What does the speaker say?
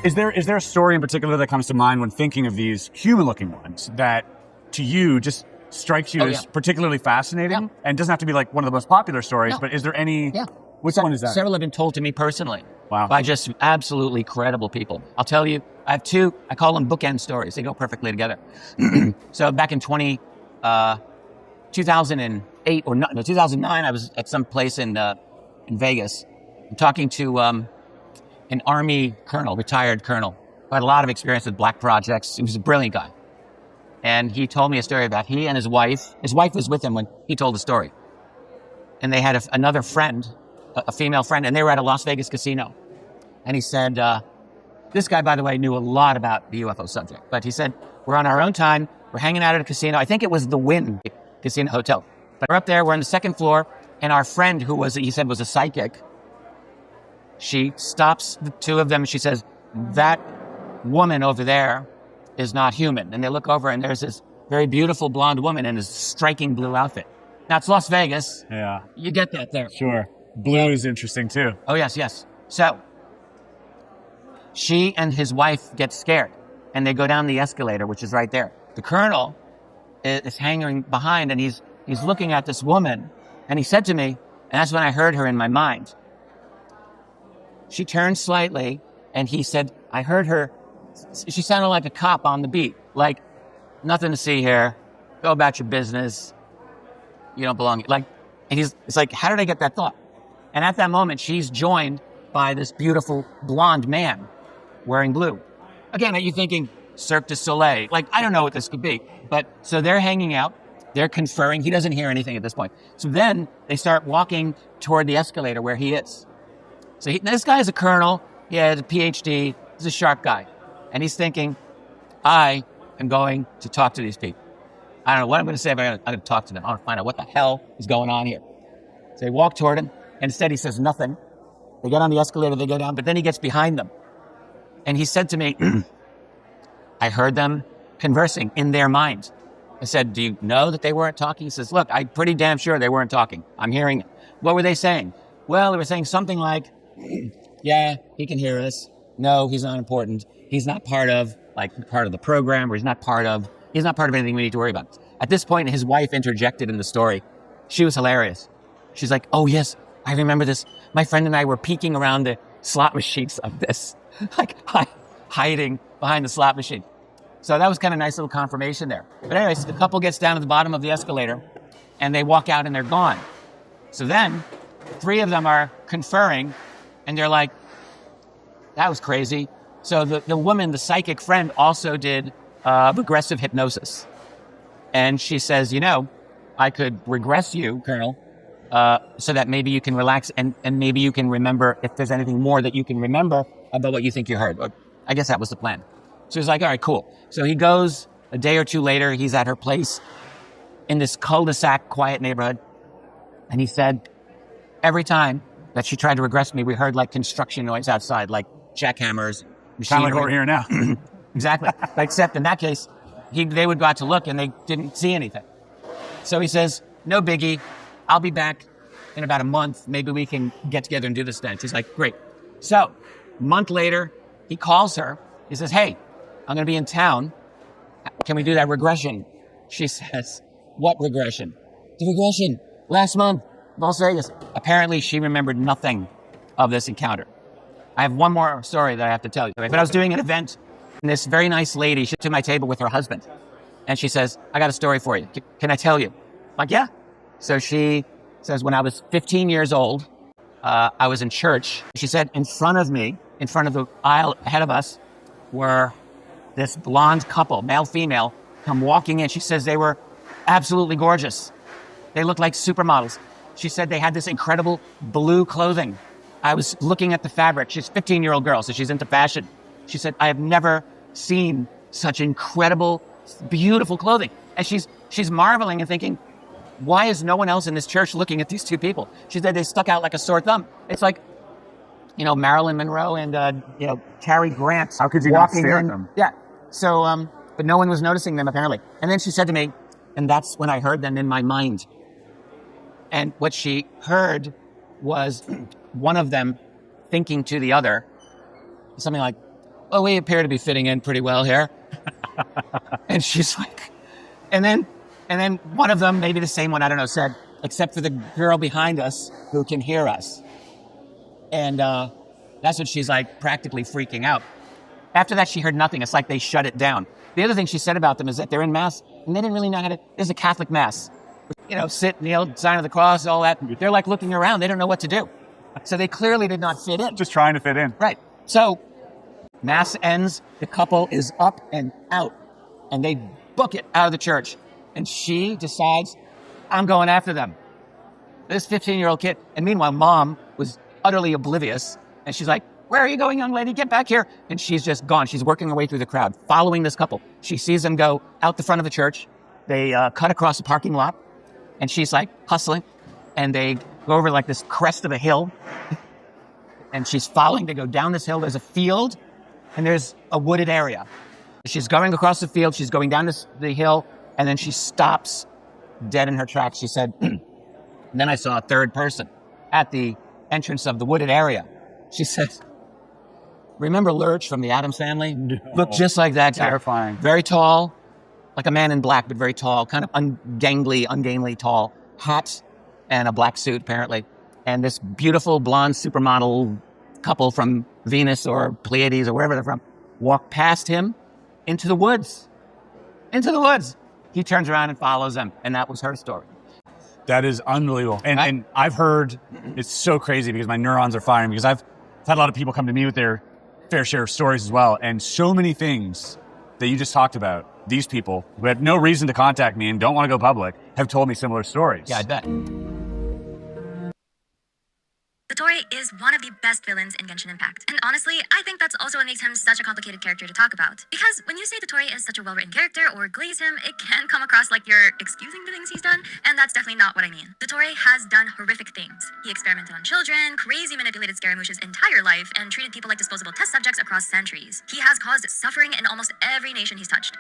Is there a story in particular that comes to mind when thinking of these human-looking ones that, to you, just strikes you as particularly fascinating? Yeah. And doesn't have to be like one of the most popular stories, but is there any? Yeah. Which one is that? Several have been told to me personally. Wow. By just absolutely credible people. I'll tell you, I have two. I call them bookend stories. They go perfectly together. So back in 2008 or 2009, I was at some place in Vegas. I'm talking to an Army colonel, retired colonel, who had a lot of experience with black projects. He was a brilliant guy. And he told me a story about he and his wife. His wife was with him when he told the story. And they had another friend, a female friend, and they were at a Las Vegas casino. And he said, this guy, by the way, knew a lot about the UFO subject. But he said, we're on our own time. We're hanging out at a casino. I think it was the Wynn Casino Hotel. But we're up there. We're on the second floor. And our friend, who he said was a psychic, she stops the two of them. And she says, that woman over there is not human. And they look over, and there's this very beautiful blonde woman in this striking blue outfit. Now, it's Las Vegas. Yeah. You get that there. Sure. Blue is interesting, too. Oh, yes. So she and his wife get scared, and they go down the escalator, which is right there. The colonel is hanging behind, and he's looking at this woman, and he said to me, and that's when I heard her in my mind. She turned slightly, and he said, I heard her. She sounded like a cop on the beat, like, nothing to see here. Go about your business. You don't belong. Like, and it's like, how did I get that thought? And at that moment, she's joined by this beautiful blonde man wearing blue. Again, are you thinking Cirque du Soleil? Like, I don't know what this could be. But so they're hanging out. They're conferring. He doesn't hear anything at this point. So then they start walking toward the escalator where he is. So this guy is a colonel. He has a PhD. He's a sharp guy. And he's thinking, I am going to talk to these people. I don't know what I'm going to say, but I'm going to talk to them. I want to find out what the hell is going on here. So they walk toward him, and instead he says nothing. They get on the escalator, they go down, but then he gets behind them. And he said to me, I heard them conversing in their minds. I said, do you know that they weren't talking? He says, look, I'm pretty damn sure they weren't talking. I'm hearing them. What were they saying? Well, they were saying something like, yeah, he can hear us. No, he's not important. He's not part of the program, or he's not part of anything we need to worry about. At this point, his wife interjected in the story. She was hilarious. She's like, oh, yes, I remember this. My friend and I were peeking around the slot machines of this, like hiding behind the slot machine. So that was kind of nice little confirmation there. But anyways, the couple gets down to the bottom of the escalator, and they walk out, and they're gone. So then, three of them are conferring, and they're like, that was crazy. So the woman, the psychic friend, also did regressive hypnosis. And she says, I could regress you, Colonel, so that maybe you can relax and maybe you can remember if there's anything more that you can remember about what you think you heard. I guess that was the plan. So he's like, all right, cool. So he goes a day or two later. He's at her place in this cul-de-sac, quiet neighborhood. And he said, every time that she tried to regress me, we heard like construction noise outside, like jackhammers. Kind of like what we're hearing now. Exactly. Except in that case, they would go out to look and they didn't see anything. So he says, no biggie. I'll be back in about a month. Maybe we can get together and do this then. She's like, great. So a month later, he calls her. He says, hey, I'm going to be in town. Can we do that regression? She says, what regression? The regression last month, Las Vegas. Apparently, she remembered nothing of this encounter. I have one more story that I have to tell you. But I was doing an event, and this very nice lady, she to my table with her husband. And she says, I got a story for you. Can I tell you? I'm like, yeah. So she says, when I was 15 years old, I was in church. She said, in front of me, in front of the aisle ahead of us, were this blonde couple, male, female, come walking in. She says they were absolutely gorgeous. They looked like supermodels. She said they had this incredible blue clothing. I was looking at the fabric. She's a 15-year-old girl, so she's into fashion. She said, I have never seen such incredible, beautiful clothing. And she's marveling and thinking, why is no one else in this church looking at these two people? She said they stuck out like a sore thumb. It's like, Marilyn Monroe and, Cary Grant. How could you not stare at them? Yeah. So, but no one was noticing them apparently. And then she said to me, and that's when I heard them in my mind. And what she heard was one of them thinking to the other, something like, well, we appear to be fitting in pretty well here. And she's like, and then one of them, maybe the same one, I don't know, said, except for the girl behind us who can hear us. And that's when she's like practically freaking out. After that, she heard nothing. It's like they shut it down. The other thing she said about them is that they're in mass and they didn't really know how to, there's a Catholic mass. You know, sit, kneel, sign of the cross, all that. They're like looking around. They don't know what to do. So they clearly did not fit in. Just trying to fit in. Right. So mass ends. The couple is up and out. And they book it out of the church. And she decides, I'm going after them. This 15-year-old kid. And meanwhile, mom was utterly oblivious. And she's like, where are you going, young lady? Get back here. And she's just gone. She's working her way through the crowd, following this couple. She sees them go out the front of the church. They cut across the parking lot. And she's like hustling. And they go over like this crest of a hill. And she's following. They go down this hill. There's a field. And there's a wooded area. She's going across the field. She's going down the hill. And then she stops dead in her tracks. She said, then I saw a third person at the entrance of the wooded area. She says, remember Lurch from the Addams Family? No. Looked just like that guy. Terrifying. Very tall, like a man in black, but very tall, kind of ungainly tall. Hat and a black suit, apparently. And this beautiful blonde supermodel couple from Venus or Pleiades or wherever they're from walk past him into the woods. Into the woods. He turns around and follows them. And that was her story. That is unbelievable. And I've heard, it's so crazy because my neurons are firing because I've had a lot of people come to me with their fair share of stories as well. And so many things that you just talked about, these people who had no reason to contact me and don't want to go public have told me similar stories. Yeah, I bet. The Tory is one of the best villains in Genshin Impact. And honestly, I think that's also what makes him such a complicated character to talk about. Because when you say the Tory is such a well-written character or glaze him, it can come across like you're excusing the things he's done, and that's definitely not what I mean. The Tory has done horrific things. He experimented on children, crazy manipulated Scaramouche's entire life, and treated people like disposable test subjects across centuries. He has caused suffering in almost every nation he's touched.